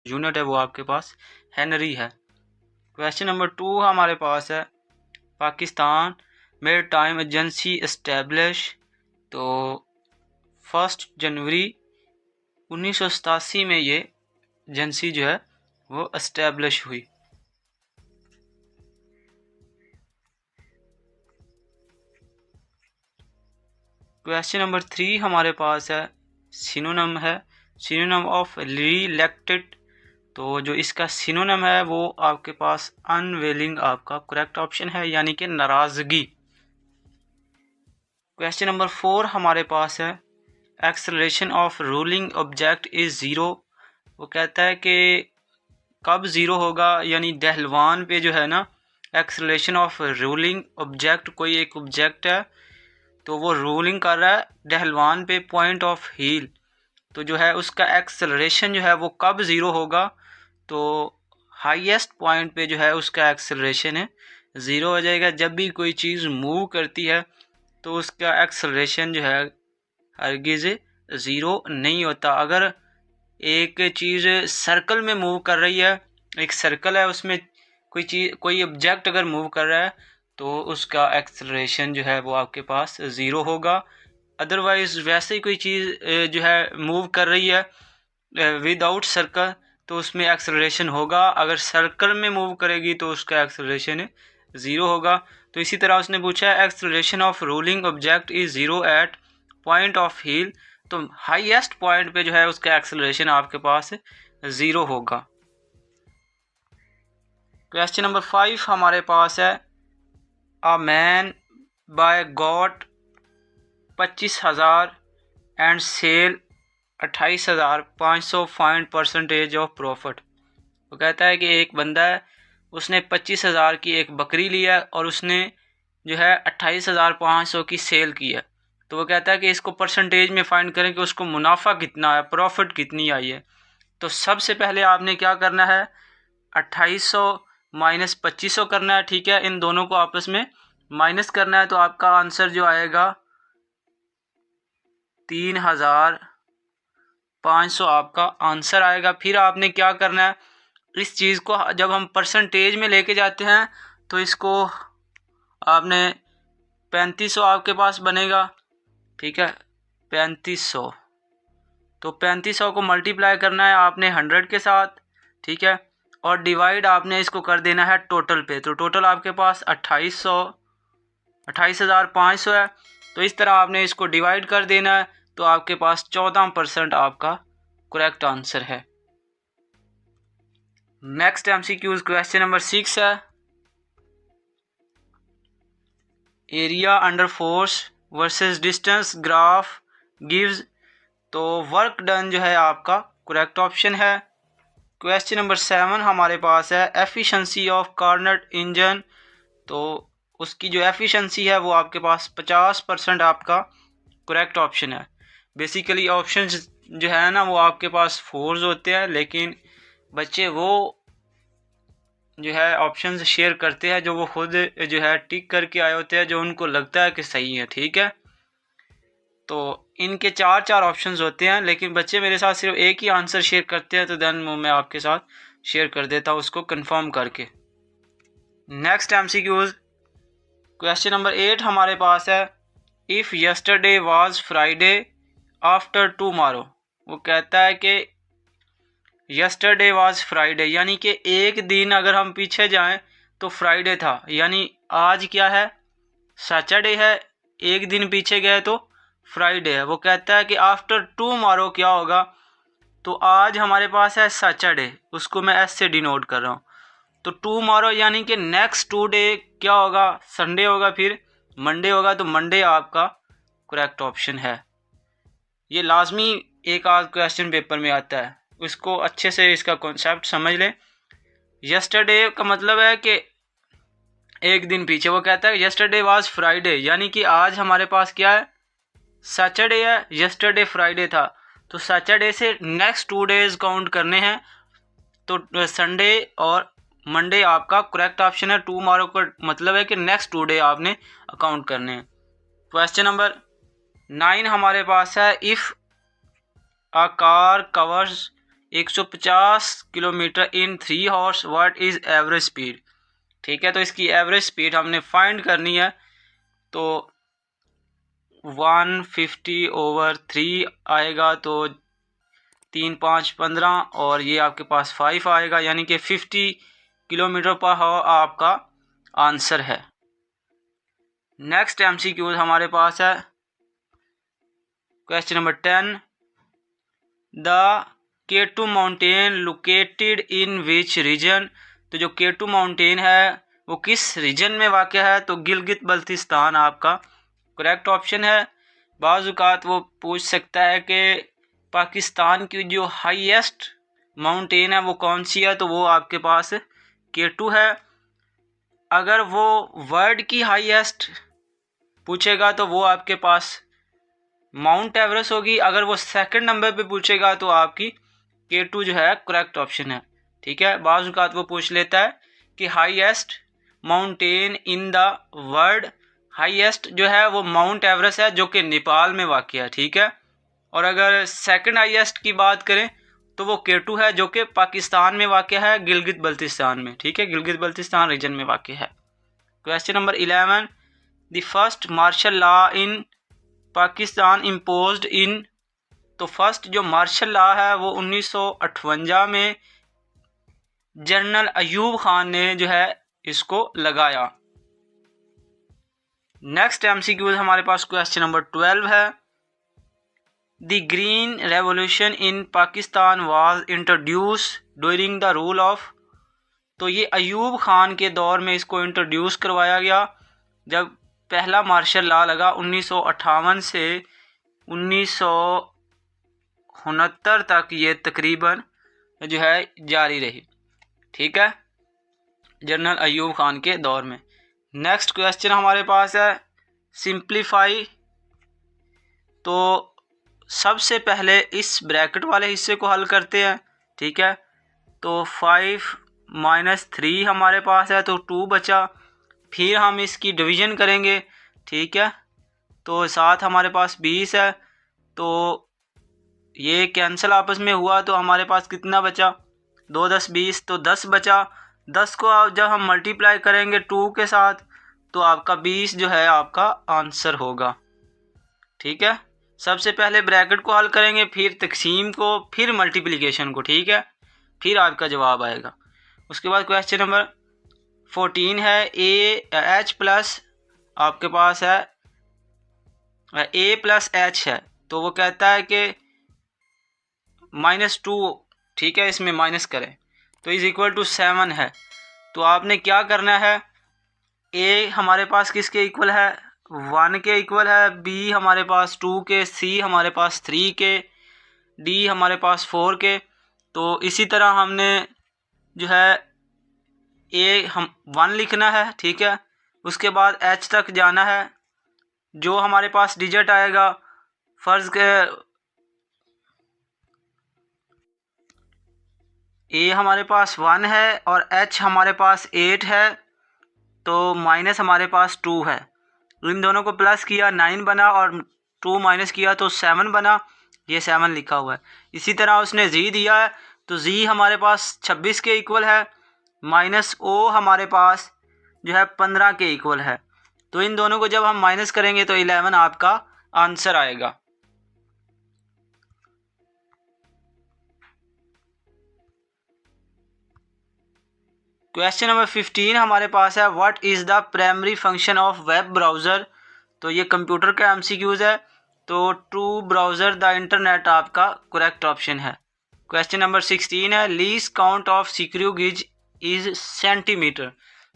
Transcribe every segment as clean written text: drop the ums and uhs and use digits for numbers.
Unit है वो आपके पास हेनरी है। क्वेश्चन नंबर 2 हमारे पास है, Pakistan made time agency establish. तो 1 जनवरी 1987 में ये एजेंसी जो है वो एस्टेब्लिश हुई। क्वेश्चन नंबर 3 हमारे पास है, सिनोनिम है, सिनोनिम ऑफ रीइलेक्टेड। तो जो इसका सिनोनिम है वो आपके पास अनविलिंग आपका करेक्ट ऑप्शन है, यानी कि नाराज़गी। क्वेश्चन नंबर 4 हमारे पास है, acceleration of ruling object is zero. वो कहता है कि कब ज़ीरो होगा, यानी दहलवान पे जो है ना एक्सेलरेशन ऑफ रूलिंग ऑब्जेक्ट, कोई एक ऑब्जेक्ट है तो वो रूलिंग कर रहा है दहलवान पे पॉइंट ऑफ हील, तो जो है उसका एक्सेलरेशन जो है वो कब ज़ीरो होगा। तो हाईएस्ट पॉइंट पे जो है उसका एक्सेलरेशन है ज़ीरो हो जाएगा। जब भी कोई चीज़ मूव करती है तो उसका एक्सेलरेशन जो है हरगिज़ ज़ीरो नहीं होता। अगर एक चीज़ सर्कल में मूव कर रही है, एक सर्कल है उसमें कोई ऑब्जेक्ट अगर मूव कर रहा है तो उसका एक्सेलरेशन जो है वो आपके पास ज़ीरो होगा। अदरवाइज़ वैसे ही कोई चीज़ जो है मूव कर रही है विदाउट सर्कल तो उसमें एक्सेलरेशन होगा। अगर सर्कल में मूव करेगी तो उसका एक्सेलरेशन ज़ीरो होगा। तो इसी तरह उसने पूछा है, acceleration of rolling object is zero at point of heel. तो हाईएस्ट पॉइंट पे जो है उसका एक्सेलरेशन आपके पास ज़ीरो होगा। क्वेश्चन नंबर 5 हमारे पास है, a man buy got 25,000 and sell 28,500 find percentage of profit. वो कहता है कि एक बंदा है, उसने 25,000 की एक बकरी ली है और उसने जो है 28,500 की सेल की है। तो वो कहता है कि इसको परसेंटेज में फाइंड करें कि उसको मुनाफा कितना है, प्रॉफिट कितनी आई है। तो सबसे पहले आपने क्या करना है, 2800 माइनस 2500 करना है, ठीक है। इन दोनों को आपस में माइनस करना है तो आपका आंसर जो आएगा 3,500 आपका आंसर आएगा। फिर आपने क्या करना है, इस चीज़ को जब हम परसेंटेज में लेके जाते हैं तो इसको आपने 3500 आपके पास बनेगा, ठीक है, 3500। तो 3500 को मल्टीप्लाई करना है आपने 100 के साथ, ठीक है, और डिवाइड आपने इसको कर देना है टोटल पे। तो टोटल आपके पास 28,500 है। तो इस तरह आपने इसको डिवाइड कर देना है तो आपके पास 14% आपका करेक्ट आंसर है। नेक्स्ट एमसीक्यूज क्वेश्चन नंबर 6 है, area under force versus distance graph gives. तो वर्क डन जो है आपका करेक्ट ऑप्शन है। क्वेश्चन नंबर 7 हमारे पास है, एफिशिएंसी ऑफ कार्नेट इंजन। तो उसकी जो एफिशिएंसी है वो आपके पास 50% आपका करेक्ट ऑप्शन है। बेसिकली ऑप्शंस जो है ना वो आपके पास फोर्स होते हैं, लेकिन बच्चे वो जो है ऑप्शंस शेयर करते हैं जो वो खुद जो है टिक करके आए होते हैं, जो उनको लगता है कि सही है, ठीक है। तो इनके 4 ऑप्शंस होते हैं, लेकिन बच्चे मेरे साथ सिर्फ एक ही आंसर शेयर करते हैं, तो देन मैं आपके साथ शेयर कर देता हूँ उसको कंफर्म करके। नेक्स्ट एमसीक्यूज क्वेश्चन नंबर 8 हमारे पास है, if yesterday was Friday after tomorrow. वो कहता है कि यस्टरडे वाज फ्राइडे, यानी कि एक दिन अगर हम पीछे जाएं तो फ्राइडे था, यानी आज क्या है, सैटरडे है। एक दिन पीछे गए तो फ्राइडे है। वो कहता है कि आफ्टर टुमारो क्या होगा, तो आज हमारे पास है सैटरडे, उसको मैं एस से डिनोट कर रहा हूँ। तो टुमारो यानी कि नेक्स्ट 2 डे क्या होगा, संडे होगा, फिर मंडे होगा। तो मंडे आपका करेक्ट ऑप्शन है। ये लाजमी एक आध क्वेश्चन पेपर में आता है, उसको अच्छे से इसका कॉन्सेप्ट समझ लें। यस्टरडे का मतलब है कि एक दिन पीछे। वो कहता है यस्टरडे वाज फ्राइडे, यानी कि आज हमारे पास क्या है, सैटरडे है, यस्टरडे फ्राइडे था। तो सैटरडे से नेक्स्ट 2 डेज काउंट करने हैं, तो संडे और मंडे आपका करेक्ट ऑप्शन है। टुमारो का मतलब है कि नेक्स्ट 2 डे आपने अकाउंट करने हैं। क्वेश्चन नंबर 9 हमारे पास है, if a car covers 150 kilometre in 3 horse, what is average speed. ठीक है, तो इसकी एवरेज स्पीड हमने फाइंड करनी है। तो 150/3 आएगा, तो 3 5 15 और ये आपके पास 5 आएगा, यानी कि 50 किलोमीटर पर हावर आपका आंसर है। नेक्स्ट MCQ हमारे पास है question number 10, the K2 mountain located in which region. तो जो K2 माउंटेन है वो किस रीजन में वाक़या है, तो गिलगित बल्तिस्तान आपका करेक्ट ऑप्शन है। बाज़ औक़ात वो पूछ सकता है कि पाकिस्तान की जो हाईएस्ट माउंटेन है वो कौन सी है, तो वो आपके पास K2 है। अगर वो वर्ल्ड की हाईएस्ट पूछेगा तो वो आपके पास माउंट एवरेस्ट होगी। अगर वो सेकंड नंबर पे पूछेगा तो आपकी K2 जो है करेक्ट ऑप्शन है। ठीक है, बाज़ औक़ात वो पूछ लेता है कि highest mountain in the world, highest जो है वो माउंट एवरेस्ट है जो कि नेपाल में वाक़या है। ठीक है, और अगर सेकंड हाईएस्ट की बात करें तो वो K2 है जो कि पाकिस्तान में वाक़या है, गिलगित बल्तिस्तान में। ठीक है, गिलगित बल्तिस्तान रीजन में वाक़या है। Question number 11, the first martial law in Pakistan imposed in. तो फर्स्ट जो मार्शल लॉ है वो 1958 में जनरल अयूब खान ने जो है इसको लगाया। नेक्स्ट MCQ हमारे पास क्वेश्चन नंबर 12 है, the green revolution in Pakistan was introduce during the rule of. तो ये अयूब खान के दौर में इसको इंट्रोड्यूस करवाया गया, जब पहला मार्शल लॉ लगा 1958 से 1969 तक ये तकरीबन जो है जारी रही। ठीक है, जनरल अयूब खान के दौर में। नेक्स्ट क्वेश्चन हमारे पास है सिंप्लीफाई। तो सबसे पहले इस ब्रैकेट वाले हिस्से को हल करते हैं। ठीक है, तो 5 - 3 हमारे पास है, तो 2 बचा। फिर हम इसकी डिवीज़न करेंगे। ठीक है, तो 7 हमारे पास 20 है, तो ये कैंसिल आपस में हुआ, तो हमारे पास कितना बचा, 2 10 20, तो 10 बचा। 10 को जब हम मल्टीप्लाई करेंगे 2 के साथ तो आपका 20 जो है आपका आंसर होगा। ठीक है, सबसे पहले ब्रैकेट को हल करेंगे, फिर तकसीम को, फिर मल्टीप्लिकेशन को। ठीक है, फिर आपका जवाब आएगा। उसके बाद क्वेश्चन नंबर 14 है, H प्लस आपके पास है A + H है, तो वो कहता है कि -2। ठीक है, इसमें माइनस करें तो = 7 है। तो आपने क्या करना है, A हमारे पास किसके इक्वल है, 1 के इक्वल है, B हमारे पास 2 के, C हमारे पास 3 के, D हमारे पास 4 के। तो इसी तरह हमने जो है A हम 1 लिखना है। ठीक है, उसके बाद H तक जाना है, जो हमारे पास डिजिट आएगा, फ़र्ज़ के A हमारे पास 1 है और H हमारे पास 8 है, तो माइनस हमारे पास 2 है। इन दोनों को प्लस किया 9 बना, और 2 माइनस किया तो 7 बना, ये 7 लिखा हुआ है। इसी तरह उसने Z दिया है, तो Z हमारे पास 26 के इक्वल है, -O हमारे पास जो है 15 के इक्वल है। तो इन दोनों को जब हम माइनस करेंगे तो 11 आपका आंसर आएगा। क्वेश्चन नंबर 15 हमारे पास है, what is the primary function of web browser. तो ये कंप्यूटर का MCQs है, तो टू ब्राउज़र द इंटरनेट आपका करेक्ट ऑप्शन है। क्वेश्चन नंबर 16 है, least count of screw gauge is centimetre.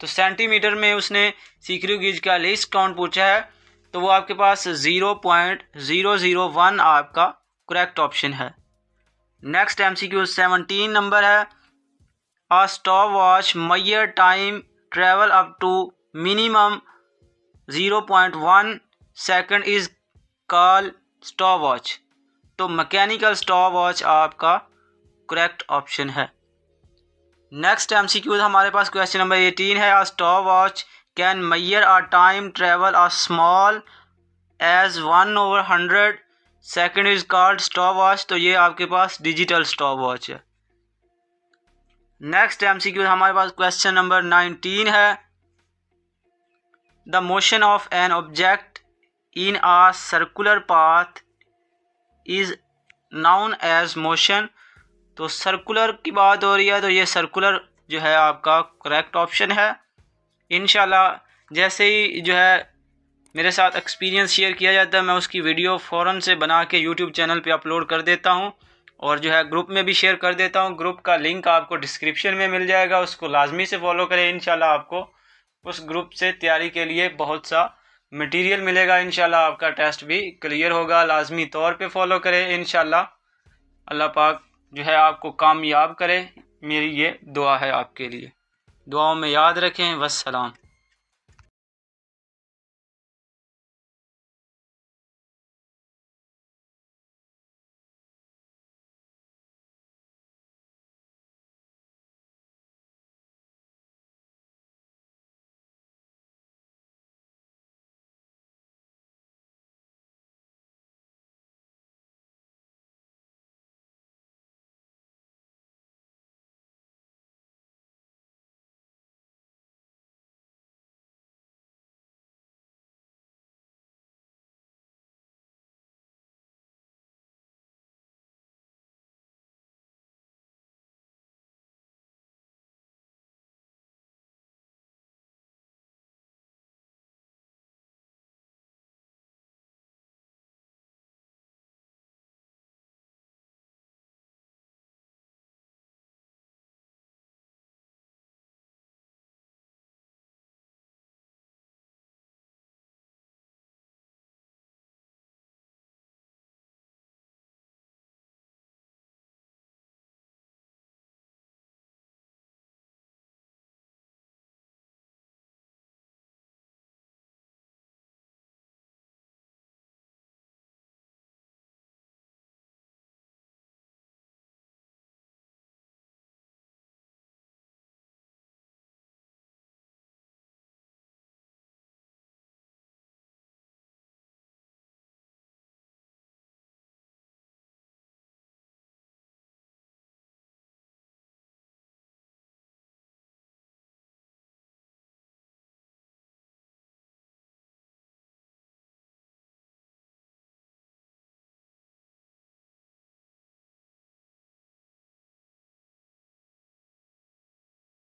तो सेंटीमीटर में उसने सीक्रू गेज का लीस्ट काउंट पूछा है, तो वो आपके पास 0.001 आपका करेक्ट ऑप्शन है। नेक्स्ट MCQ 17 नंबर है, A stopwatch measure time travel up to minimum 0.1 second is called stopwatch। तो मैकेनिकल स्टॉपवॉच आपका करेक्ट ऑप्शन है। नेक्स्ट MCQ हमारे पास क्वेश्चन नंबर 18 है, A stopwatch can measure a time travel as small as 1/100 second is called stop watch, तो ये आपके पास डिजिटल स्टॉप वॉच है। नेक्स्ट एमसीक्यू हमारे पास क्वेश्चन नंबर 19 है। The motion of an object in a circular path is known as motion. तो circular की बात हो रही है, तो ये सर्कुलर जो है आपका करेक्ट ऑप्शन है। इंशाल्लाह जैसे ही जो है मेरे साथ एक्सपीरियंस शेयर किया जाता है, मैं उसकी वीडियो फ़ौरन से बना के यूट्यूब चैनल पे अपलोड कर देता हूँ और जो है ग्रुप में भी शेयर कर देता हूँ। ग्रुप का लिंक आपको डिस्क्रिप्शन में मिल जाएगा, उसको लाजमी से फॉलो करें। इंशाल्लाह आपको उस ग्रुप से तैयारी के लिए बहुत सा मटेरियल मिलेगा। इंशाल्लाह आपका टेस्ट भी क्लियर होगा, लाजमी तौर पे फॉलो करें। इंशाल्लाह अल्लाह पाक जो है आपको कामयाब करे, मेरी ये दुआ है आपके लिए। दुआओं में याद रखें। वस्सलाम।